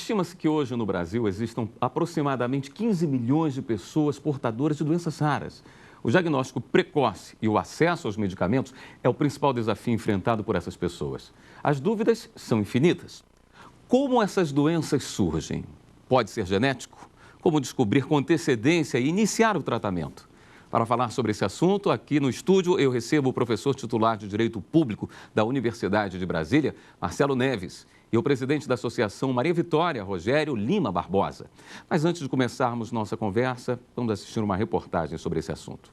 Estima-se que hoje no Brasil existam aproximadamente 15 milhões de pessoas portadoras de doenças raras. O diagnóstico precoce e o acesso aos medicamentos é o principal desafio enfrentado por essas pessoas. As dúvidas são infinitas. Como essas doenças surgem? Pode ser genético? Como descobrir com antecedência e iniciar o tratamento? Para falar sobre esse assunto, aqui no estúdio eu recebo o professor titular de Direito Público da Universidade de Brasília, Marcelo Neves, e o presidente da Associação Maria Vitória, Rogério Lima Barbosa. Mas antes de começarmos nossa conversa, vamos assistir uma reportagem sobre esse assunto.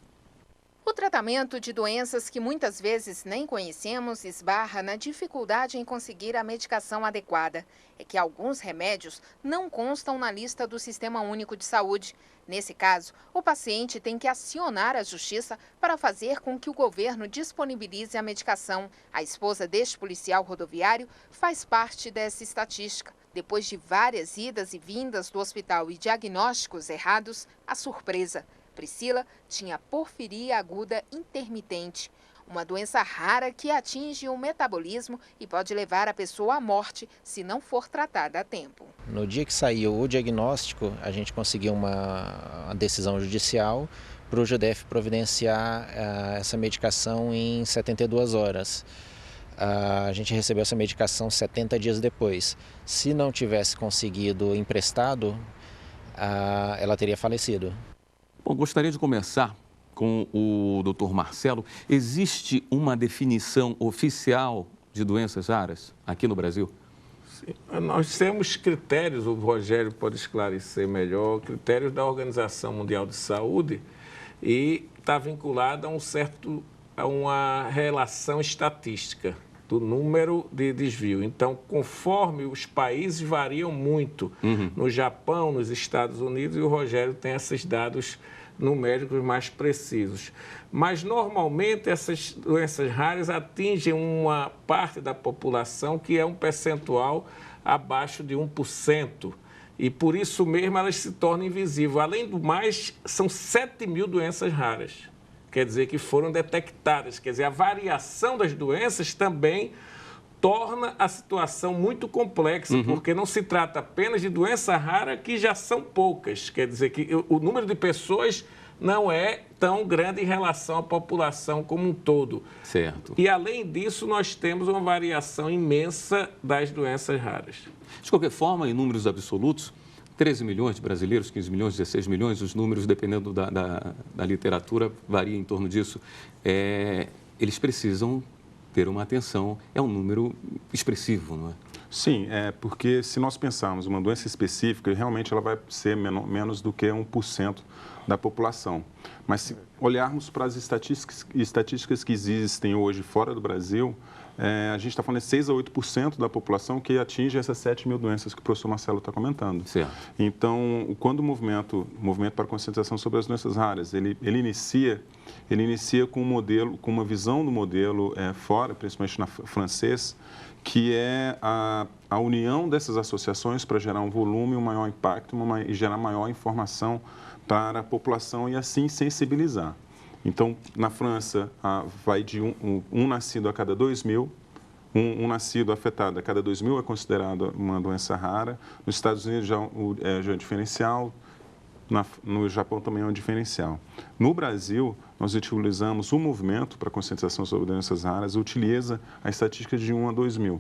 O tratamento de doenças que muitas vezes nem conhecemos esbarra na dificuldade em conseguir a medicação adequada. É que alguns remédios não constam na lista do Sistema Único de Saúde. Nesse caso, o paciente tem que acionar a Justiça para fazer com que o governo disponibilize a medicação. A esposa deste policial rodoviário faz parte dessa estatística. Depois de várias idas e vindas do hospital e diagnósticos errados, a surpresa. Priscila tinha porfiria aguda intermitente, uma doença rara que atinge o metabolismo e pode levar a pessoa à morte se não for tratada a tempo. No dia que saiu o diagnóstico, a gente conseguiu uma decisão judicial para o JUDEF providenciar essa medicação em 72 horas. A gente recebeu essa medicação 70 dias depois. Se não tivesse conseguido emprestado, ela teria falecido. Bom, gostaria de começar com o Dr. Marcelo. Existe uma definição oficial de doenças raras aqui no Brasil? Sim. Nós temos critérios, o Rogério pode esclarecer melhor, critérios da Organização Mundial de Saúde e está vinculado a uma relação estatística do número de desvio. Então, conforme os países variam muito, no Japão, nos Estados Unidos, e o Rogério tem esses dados numéricos mais precisos. Mas, normalmente, essas doenças raras atingem uma parte da população que é um percentual abaixo de 1%. E, por isso mesmo, elas se tornam invisíveis. Além do mais, são 7 mil doenças raras. Quer dizer, que foram detectadas. Quer dizer, a variação das doenças também torna a situação muito complexa, porque não se trata apenas de doença rara, que já são poucas. Quer dizer, que o número de pessoas não é tão grande em relação à população como um todo. Certo. E, além disso, nós temos uma variação imensa das doenças raras. De qualquer forma, em números absolutos, 13 milhões de brasileiros, 15 milhões, 16 milhões, os números, dependendo da literatura, varia em torno disso. Eles precisam ter uma atenção, é um número expressivo, não é? Sim, porque se nós pensarmos uma doença específica, realmente ela vai ser menos do que 1% da população. Mas se olharmos para as estatísticas que existem hoje fora do Brasil, a gente está falando de 6 a 8% da população que atinge essas 7 mil doenças que o professor Marcelo está comentando. Certo. Então, quando o movimento para a conscientização sobre as doenças raras, ele inicia com um modelo, com uma visão do modelo fora, principalmente na francês, que é a união dessas associações para gerar um volume, um maior impacto e gerar maior informação para a população e assim sensibilizar. Então, na França, vai de um nascido a cada 2 mil, um nascido afetado a cada 2 mil é considerado uma doença rara. Nos Estados Unidos já é um diferencial, no Japão também é um diferencial. No Brasil, nós utilizamos o movimento para conscientização sobre doenças raras, utiliza a estatística de 1 a 2 mil.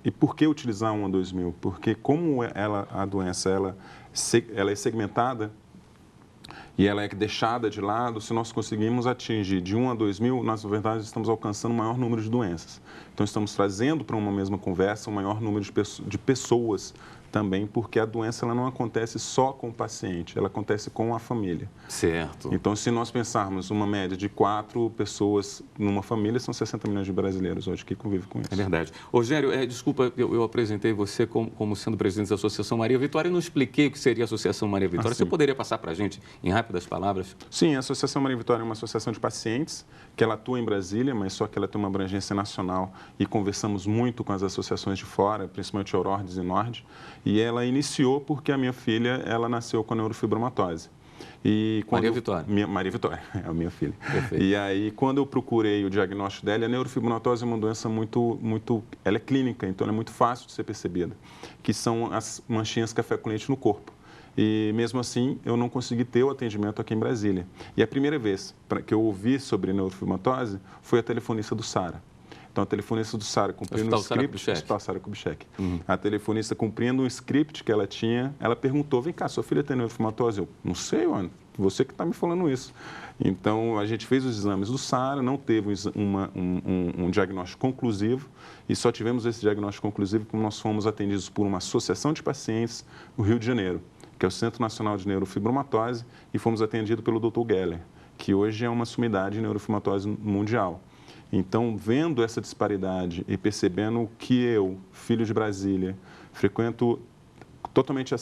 E por que utilizar 1 a 2 mil? Porque como a doença ela é segmentada, e ela é deixada de lado, se nós conseguimos atingir de 1 a 2 mil, nós, na verdade, estamos alcançando um maior número de doenças. Então, estamos trazendo para uma mesma conversa um maior número de pessoas também, porque a doença ela não acontece só com o paciente, ela acontece com a família. Certo. Então, se nós pensarmos uma média de 4 pessoas numa família, são 60 milhões de brasileiros hoje que convivem com isso. É verdade. Rogério, desculpa, eu apresentei você como sendo presidente da Associação Maria Vitória e não expliquei o que seria a Associação Maria Vitória. Você poderia passar para a gente, em rápidas palavras? Sim, a Associação Maria Vitória é uma associação de pacientes que ela atua em Brasília, mas só que ela tem uma abrangência nacional e conversamos muito com as associações de fora, principalmente Eurordes e Nord. E ela iniciou porque a minha filha, ela nasceu com neurofibromatose. E quando Maria Vitória. Maria Vitória, é a minha filha. Perfeito. E aí, quando eu procurei o diagnóstico dela, a neurofibromatose é uma doença ela é clínica, então ela é muito fácil de ser percebida, que são as manchinhas café com leite no corpo. E mesmo assim, eu não consegui ter o atendimento aqui em Brasília. E a primeira vez que eu ouvi sobre neurofibromatose foi a telefonista do Sara. Então, a telefonista do Sara cumprindo um script... Hospital Sara Kubitschek. A telefonista cumprindo um script que ela tinha, ela perguntou, vem cá, sua filha tem neurofibromatose? Eu, não sei, Ana, você que está me falando isso. Então, a gente fez os exames do Sara, não teve um diagnóstico conclusivo e só tivemos esse diagnóstico conclusivo quando nós fomos atendidos por uma associação de pacientes no Rio de Janeiro, que é o Centro Nacional de Neurofibromatose, e fomos atendidos pelo Dr. Geller, que hoje é uma sumidade em neurofibromatose mundial. Então, vendo essa disparidade e percebendo que eu, filho de Brasília, frequento totalmente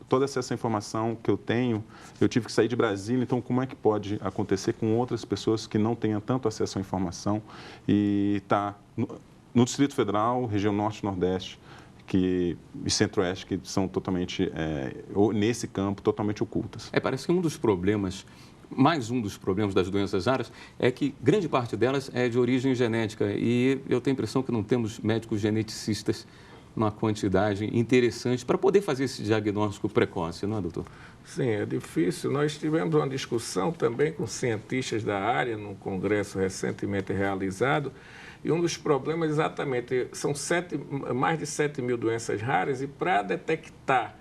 toda essa informação que eu tenho, eu tive que sair de Brasília, então como é que pode acontecer com outras pessoas que não tenham tanto acesso à informação e está no Distrito Federal, região Norte e Nordeste, e Centro-Oeste, que são totalmente, nesse campo, totalmente ocultas. Parece que mais um dos problemas das doenças raras é que grande parte delas é de origem genética e eu tenho a impressão que não temos médicos geneticistas numa quantidade interessante para poder fazer esse diagnóstico precoce, não é, doutor? Sim, é difícil. Nós tivemos uma discussão também com cientistas da área num congresso recentemente realizado e um dos problemas exatamente são mais de 7 mil doenças raras e para detectar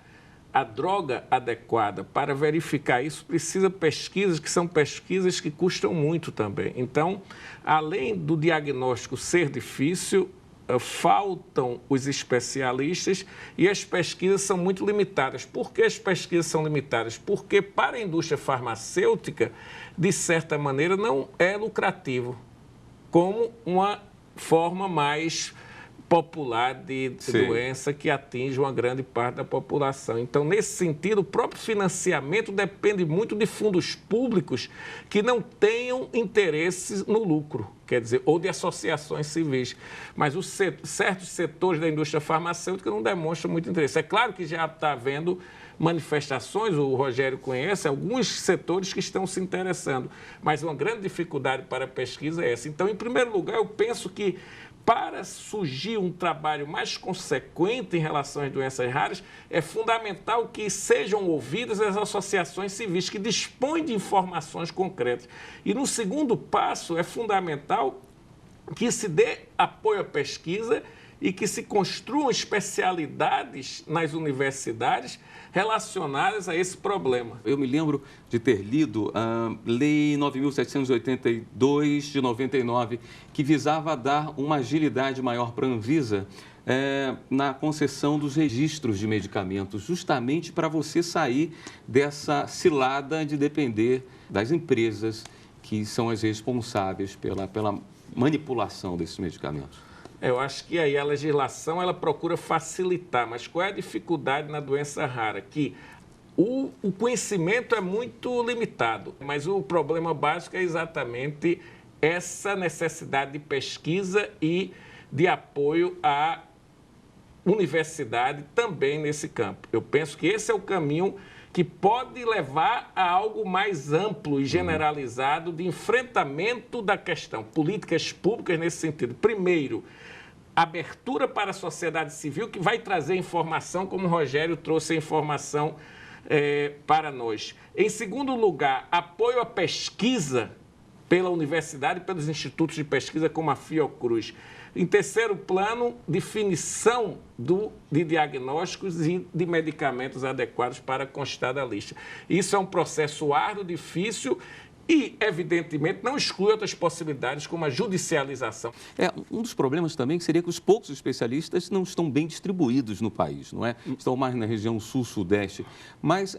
a droga adequada para verificar isso precisa pesquisas que são pesquisas que custam muito também. Então, além do diagnóstico ser difícil, faltam os especialistas e as pesquisas são muito limitadas. Por que as pesquisas são limitadas? Porque para a indústria farmacêutica, de certa maneira, não é lucrativo, como uma forma mais popular de doença que atinge uma grande parte da população. Então, nesse sentido, o próprio financiamento depende muito de fundos públicos que não tenham interesse no lucro, quer dizer, ou de associações civis. Mas certos setores da indústria farmacêutica não demonstram muito interesse. É claro que já está havendo manifestações, o Rogério conhece, alguns setores que estão se interessando, mas uma grande dificuldade para a pesquisa é essa. Então, em primeiro lugar, eu penso que para surgir um trabalho mais consequente em relação às doenças raras, é fundamental que sejam ouvidas as associações civis que dispõem de informações concretas. E no segundo passo, é fundamental que se dê apoio à pesquisa e que se construam especialidades nas universidades relacionadas a esse problema. Eu me lembro de ter lido a Lei 9.782 de 99, que visava dar uma agilidade maior para a Anvisa na concessão dos registros de medicamentos, justamente para você sair dessa cilada de depender das empresas que são as responsáveis pela manipulação desses medicamentos. Eu acho que aí a legislação ela procura facilitar, mas qual é a dificuldade na doença rara? Que o conhecimento é muito limitado, mas o problema básico é exatamente essa necessidade de pesquisa e de apoio à universidade também nesse campo. Eu penso que esse é o caminho que pode levar a algo mais amplo e generalizado de enfrentamento da questão, políticas públicas nesse sentido. Primeiro, abertura para a sociedade civil que vai trazer informação, como o Rogério trouxe a informação para nós. Em segundo lugar, apoio à pesquisa pela universidade e pelos institutos de pesquisa como a Fiocruz. Em terceiro plano, definição de diagnósticos e de medicamentos adequados para constar da lista. Isso é um processo árduo, difícil e, evidentemente, não exclui outras possibilidades como a judicialização. Um dos problemas também seria que os poucos especialistas não estão bem distribuídos no país, não é? Estão mais na região sul-sudeste. Mas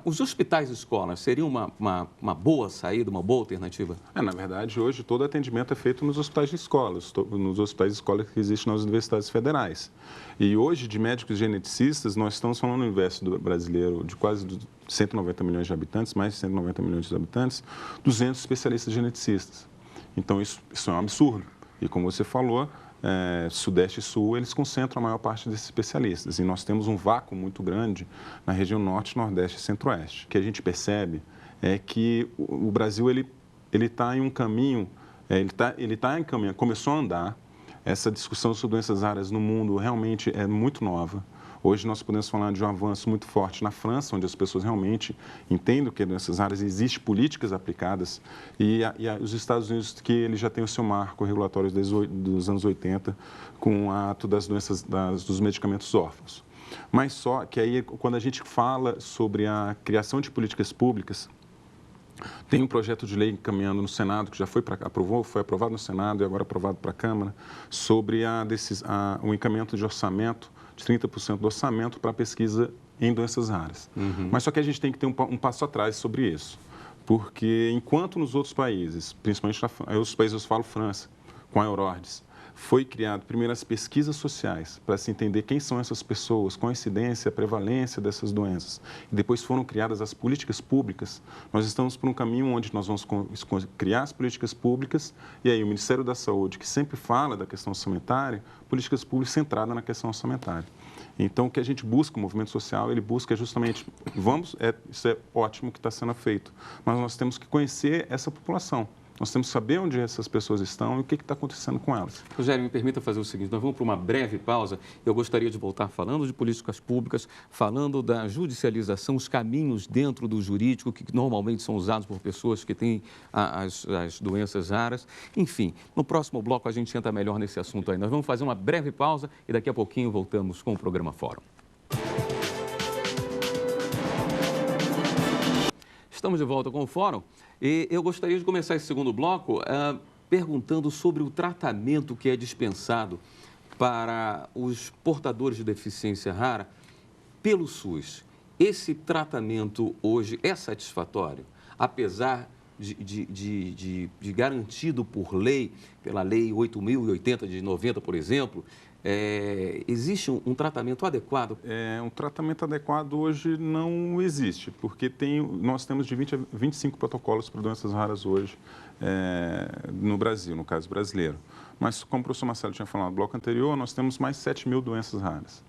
os hospitais-escolas seriam uma boa saída, uma boa alternativa? Na verdade, hoje todo atendimento é feito nos hospitais de escolas, nos hospitais de escola que existem nas universidades federais. E hoje, de médicos geneticistas, nós estamos falando no universo brasileiro de quase 190 milhões de habitantes, mais de 190 milhões de habitantes, 200 especialistas geneticistas. Então, isso é um absurdo. E como você falou, Sudeste e Sul, eles concentram a maior parte desses especialistas. E nós temos um vácuo muito grande na região Norte, Nordeste e Centro-Oeste. O que a gente percebe é que o Brasil ele está em um caminho, ele tá encaminhando, começou a andar. Essa discussão sobre doenças raras no mundo realmente é muito nova. Hoje nós podemos falar de um avanço muito forte na França, onde as pessoas realmente entendem que doenças raras, existem políticas aplicadas, e os Estados Unidos, que ele já tem o seu marco regulatório desde dos anos 80, com o ato das doenças, dos medicamentos órfãos. Mas só que aí, quando a gente fala sobre a criação de políticas públicas, tem um projeto de lei caminhando no Senado, que já foi aprovado no Senado e agora aprovado para a Câmara, sobre o encaminhamento de orçamento, de 30% do orçamento para pesquisa em doenças raras. Mas só que a gente tem que ter um passo atrás sobre isso, porque enquanto nos outros países, principalmente em outros países, eu falo França, com a Eurordis, foi criado primeiro as pesquisas sociais para se entender quem são essas pessoas, qual a incidência, a prevalência dessas doenças. E depois foram criadas as políticas públicas. Nós estamos por um caminho onde nós vamos criar as políticas públicas e aí o Ministério da Saúde, que sempre fala da questão orçamentária, políticas públicas centradas na questão orçamentária. Então, o que a gente busca, o movimento social, ele busca justamente, isso é ótimo que está sendo feito, mas nós temos que conhecer essa população. Nós temos que saber onde essas pessoas estão e o que está acontecendo com elas. Rogério, me permita fazer o seguinte, nós vamos para uma breve pausa. Eu gostaria de voltar falando de políticas públicas, falando da judicialização, os caminhos dentro do jurídico que normalmente são usados por pessoas que têm as doenças raras. Enfim, no próximo bloco a gente entra melhor nesse assunto aí. Nós vamos fazer uma breve pausa e daqui a pouquinho voltamos com o programa Fórum. Estamos de volta com o Fórum e eu gostaria de começar esse segundo bloco perguntando sobre o tratamento que é dispensado para os portadores de deficiência rara pelo SUS. Esse tratamento hoje é satisfatório, apesar de garantido por lei, pela Lei 8.080 de 90, por exemplo, existe um tratamento adequado? Um tratamento adequado hoje não existe, porque nós temos de 20 a 25 protocolos para doenças raras hoje no Brasil, no caso brasileiro. Mas, como o professor Marcelo tinha falado no bloco anterior, nós temos mais 7.000 doenças raras.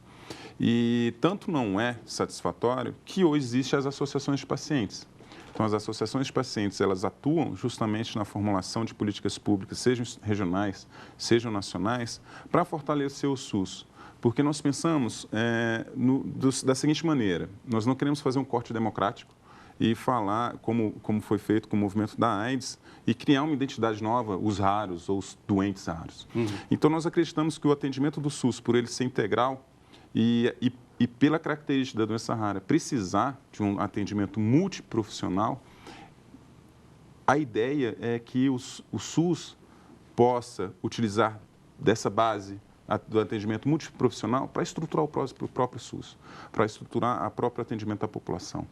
E tanto não é satisfatório que hoje existem as associações de pacientes. Então, as associações de pacientes, elas atuam justamente na formulação de políticas públicas, sejam regionais, sejam nacionais, para fortalecer o SUS. Porque nós pensamos da seguinte maneira, nós não queremos fazer um corte democrático e falar, como foi feito com o movimento da AIDS, e criar uma identidade nova, os raros ou os doentes raros. Então, nós acreditamos que o atendimento do SUS, por ele ser integral e pela característica da doença rara precisar de um atendimento multiprofissional, a ideia é que o SUS possa utilizar dessa base do atendimento multiprofissional para estruturar o próprio SUS, para estruturar o próprio atendimento à população.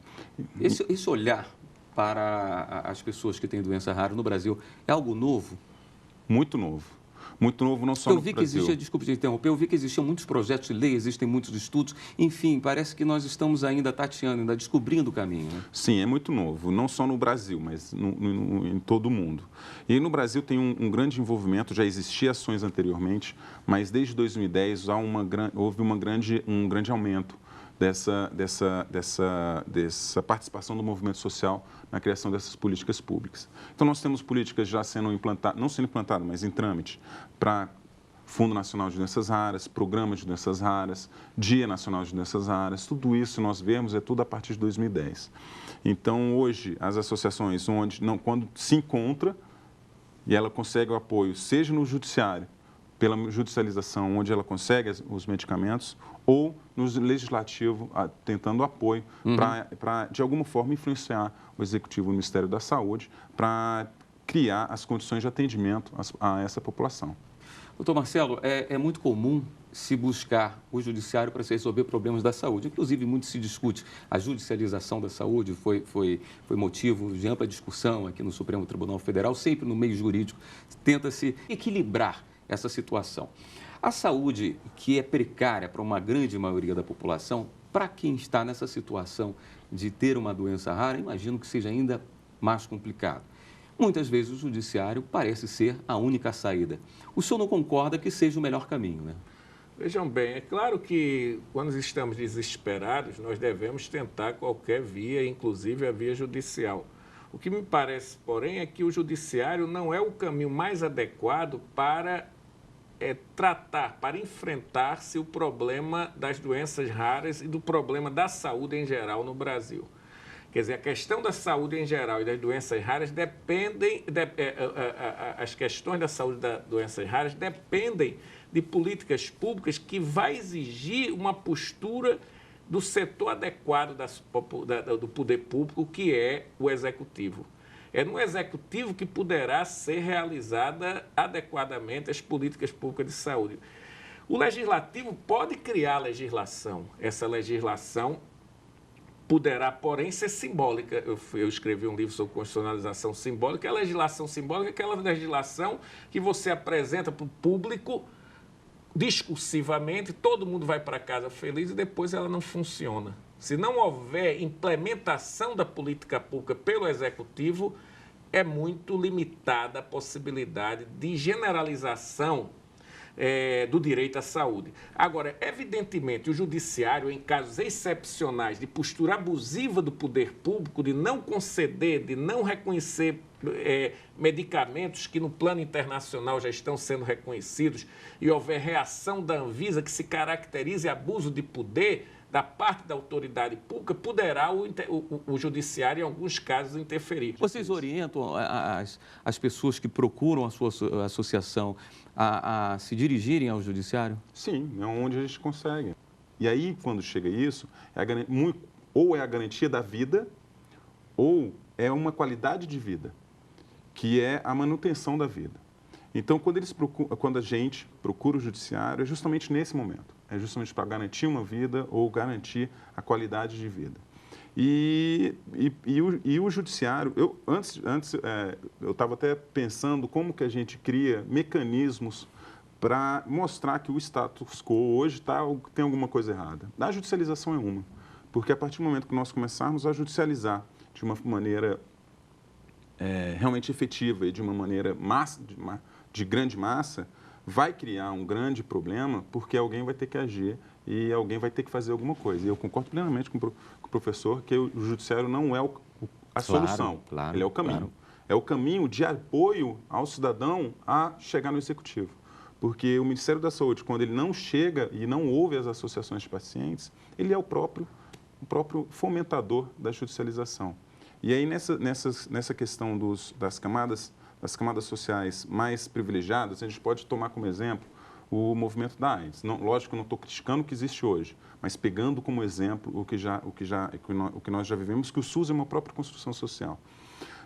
Esse olhar para as pessoas que têm doença rara no Brasil é algo novo? Muito novo. Muito novo, não só no Brasil. Desculpe te interromper, eu vi que existiam muitos projetos de lei, existem muitos estudos, enfim, parece que nós estamos ainda tateando, ainda descobrindo o caminho. Né? Sim, é muito novo, não só no Brasil, mas em todo o mundo. E no Brasil tem um grande envolvimento, já existiam ações anteriormente, mas desde 2010 houve um grande aumento dessa participação do movimento social na criação dessas políticas públicas. Então, nós temos políticas já sendo implantadas, não sendo implantadas, mas em trâmite, para Fundo Nacional de Doenças Raras, Programa de Doenças Raras, Dia Nacional de Doenças Raras, tudo isso nós vemos é tudo a partir de 2010. Então, hoje, as associações, quando se encontra e ela consegue o apoio, seja no judiciário, pela judicialização, onde ela consegue os medicamentos, ou no legislativo, tentando apoio para, de alguma forma, influenciar o Executivo, o Ministério da Saúde, para criar as condições de atendimento a essa população. Doutor Marcelo, é muito comum se buscar o judiciário para se resolver problemas da saúde. Inclusive, muito se discute a judicialização da saúde, foi motivo de ampla discussão aqui no Supremo Tribunal Federal, sempre no meio jurídico, tenta-se equilibrar essa situação. A saúde, que é precária para uma grande maioria da população, para quem está nessa situação de ter uma doença rara, imagino que seja ainda mais complicado. Muitas vezes o judiciário parece ser a única saída. O senhor não concorda que seja o melhor caminho, né? Vejam bem, é claro que quando estamos desesperados, nós devemos tentar qualquer via, inclusive a via judicial. O que me parece, porém, é que o judiciário não é o caminho mais adequado para tratar, para enfrentar-se o problema das doenças raras e do problema da saúde em geral no Brasil. Quer dizer, a questão da saúde em geral e das doenças raras as questões da saúde e das doenças raras dependem de políticas públicas que vai exigir uma postura do setor adequado do poder público, que é o executivo. É no executivo que poderá ser realizada adequadamente as políticas públicas de saúde. O legislativo pode criar legislação. Essa legislação poderá, porém, ser simbólica. Eu escrevi um livro sobre constitucionalização simbólica. A legislação simbólica é aquela legislação que você apresenta para o público discursivamente, todo mundo vai para casa feliz e depois ela não funciona. Se não houver implementação da política pública pelo executivo, é muito limitada a possibilidade de generalização do direito à saúde. Agora, evidentemente, o judiciário, em casos excepcionais de postura abusiva do poder público, de não conceder, de não reconhecer medicamentos que no plano internacional já estão sendo reconhecidos e houver reação da Anvisa que se caracterize abuso de poder da parte da autoridade pública, poderá o judiciário, em alguns casos, interferir. Vocês orientam as pessoas que procuram a sua associação a se dirigirem ao judiciário? Sim, é onde a gente consegue. E aí, quando chega isso, ou é a garantia da vida, ou é uma qualidade de vida, que é a manutenção da vida. Então, quando a gente procura o judiciário, é justamente nesse momento. É justamente para garantir uma vida ou garantir a qualidade de vida. E o judiciário, eu estava até pensando como que a gente cria mecanismos para mostrar que o status quo hoje tem alguma coisa errada. A judicialização é uma, porque a partir do momento que nós começarmos a judicializar de uma maneira realmente efetiva e de uma maneira de grande massa, vai criar um grande problema, porque alguém vai ter que agir e alguém vai ter que fazer alguma coisa. E eu concordo plenamente com o professor que o judiciário não é a solução, ele é o caminho. Claro. É o caminho de apoio ao cidadão a chegar no executivo. Porque o Ministério da Saúde, quando ele não chega e não ouve as associações de pacientes, ele é o próprio fomentador da judicialização. E aí, nessa questão das camadas sociais mais privilegiadas, a gente pode tomar como exemplo o movimento da AIDS. Lógico que eu não estou criticando o que existe hoje, mas pegando como exemplo o que nós já vivemos, que o SUS é uma própria construção social.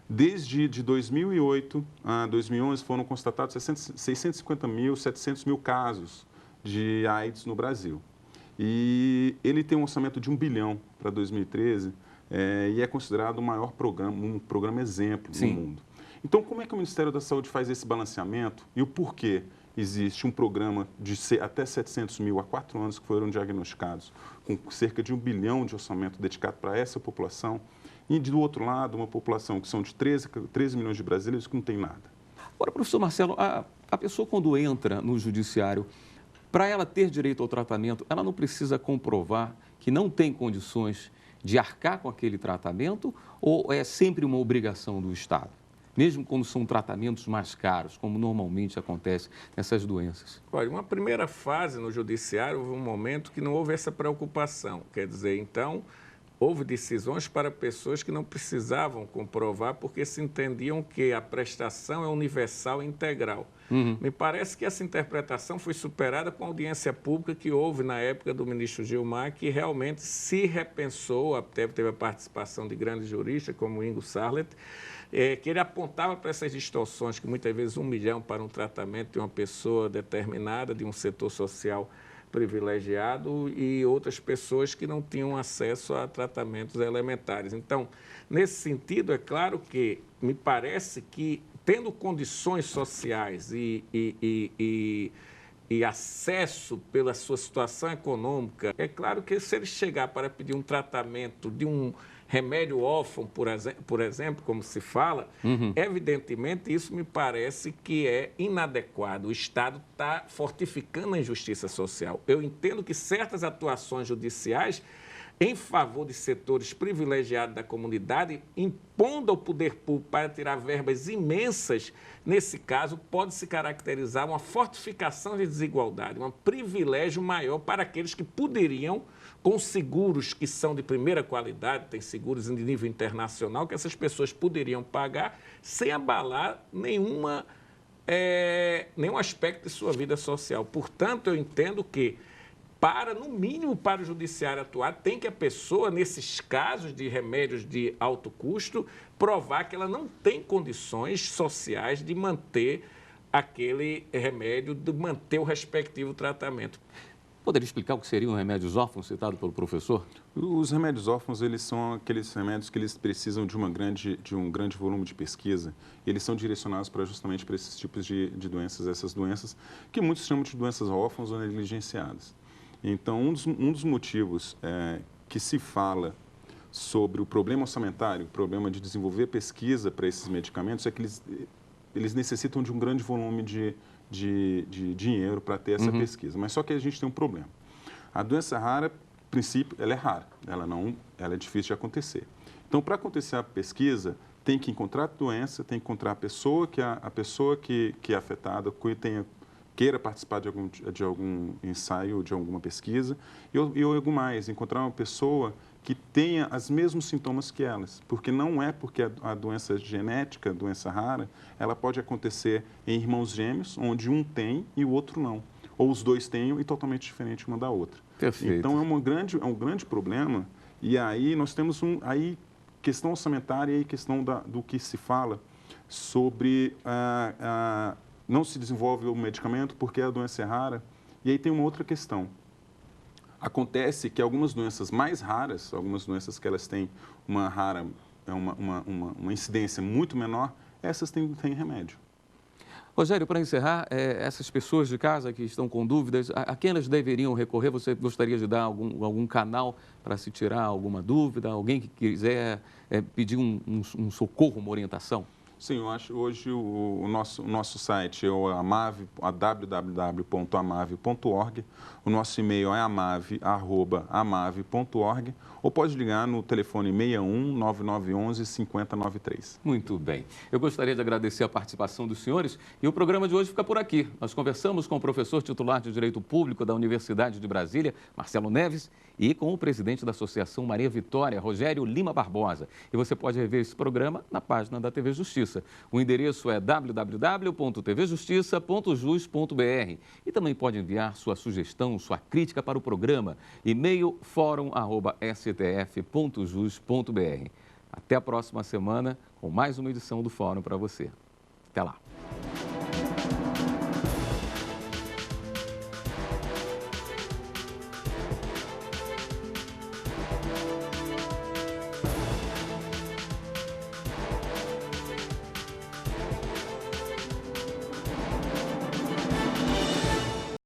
Desde 2008 a 2011 foram constatados 650 mil, 700 mil casos de AIDS no Brasil. E ele tem um orçamento de 1 bilhão para 2013 e é considerado o maior programa, um programa exemplo no mundo. Então, como é que o Ministério da Saúde faz esse balanceamento e o porquê existe um programa de até 700 mil há 4 anos que foram diagnosticados, com cerca de 1 bilhão de orçamento dedicado para essa população, e do outro lado, uma população que são de 13 milhões de brasileiros que não tem nada? Agora, professor Marcelo, a pessoa quando entra no judiciário, para ela ter direito ao tratamento, ela não precisa comprovar que não tem condições de arcar com aquele tratamento ou é sempre uma obrigação do Estado? Mesmo quando são tratamentos mais caros, como normalmente acontece nessas doenças? Olha, uma primeira fase no judiciário houve um momento que não houve essa preocupação. Quer dizer, então, houve decisões para pessoas que não precisavam comprovar porque se entendiam que a prestação é universal e integral. Me parece que essa interpretação foi superada com a audiência pública que houve na época do ministro Gilmar, que realmente se repensou, teve a participação de grandes juristas, como Ingo Sarlet, que ele apontava para essas distorções, que muitas vezes 1 milhão para um tratamento de uma pessoa determinada, de um setor social privilegiado e outras pessoas que não tinham acesso a tratamentos elementares. Então, nesse sentido, é claro que me parece que, tendo condições sociais e e acesso pela sua situação econômica, é claro que se ele chegar para pedir um tratamento de um remédio órfão, por exemplo, como se fala, evidentemente isso me parece que é inadequado. O Estado está fortificando a injustiça social. Eu entendo que certas atuações judiciais em favor de setores privilegiados da comunidade, impondo ao poder público para tirar verbas imensas, nesse caso, pode se caracterizar uma fortificação de desigualdade, um privilégio maior para aqueles que poderiam, com seguros que são de primeira qualidade, tem seguros de nível internacional, que essas pessoas poderiam pagar sem abalar nenhum aspecto de sua vida social. Portanto, eu entendo que no mínimo para o judiciário atuar, tem que a pessoa, nesses casos de remédios de alto custo, provar que ela não tem condições sociais de manter aquele remédio, de manter o respectivo tratamento. Poderia explicar o que seriam remédios órfãos citados pelo professor? Os remédios órfãos, eles são aqueles remédios que eles precisam de um grande volume de pesquisa. Eles são direcionados justamente para esses tipos de doenças, essas doenças que muitos chamam de doenças órfãs ou negligenciadas. Então, um dos motivos que se fala sobre o problema orçamentário, o problema de desenvolver pesquisa para esses medicamentos, é que eles necessitam de um grande volume de dinheiro para ter essa pesquisa. Mas só que a gente tem um problema. A doença rara, a princípio, ela é rara, ela é difícil de acontecer. Então, para acontecer a pesquisa, tem que encontrar a doença, tem que encontrar a pessoa que é afetada, que queira participar de algum ensaio, de alguma pesquisa, e algo mais, encontrar uma pessoa que tenha os mesmos sintomas que elas, porque não é porque a doença genética, a doença rara, ela pode acontecer em irmãos gêmeos, onde um tem e o outro não, ou os dois tenham e totalmente diferente uma da outra. Perfeito. Então, é um grande problema, e aí nós temos questão orçamentária e questão do que se fala sobre não se desenvolve o medicamento porque a doença é rara. E aí tem uma outra questão. Acontece que algumas doenças mais raras, algumas doenças que elas têm uma incidência muito menor, essas têm remédio. Rogério, para encerrar, essas pessoas de casa que estão com dúvidas, a quem elas deveriam recorrer? Você gostaria de dar algum canal para se tirar alguma dúvida? Alguém que quiser pedir um socorro, uma orientação? Sim, eu acho hoje o nosso site é o www.amave.org, o nosso e-mail é amave@amave.org, ou pode ligar no telefone 61 9911 5093. Muito bem. Eu gostaria de agradecer a participação dos senhores e o programa de hoje fica por aqui. Nós conversamos com o professor titular de Direito Público da Universidade de Brasília, Marcelo Neves, e com o presidente da Associação Maria Vitória, Rogério Lima Barbosa. E você pode rever esse programa na página da TV Justiça. O endereço é www.tvjustiça.jus.br e também pode enviar sua sugestão, sua crítica para o programa. E-mail fórum@stf.jus.br. Até a próxima semana com mais uma edição do Fórum para você. Até lá.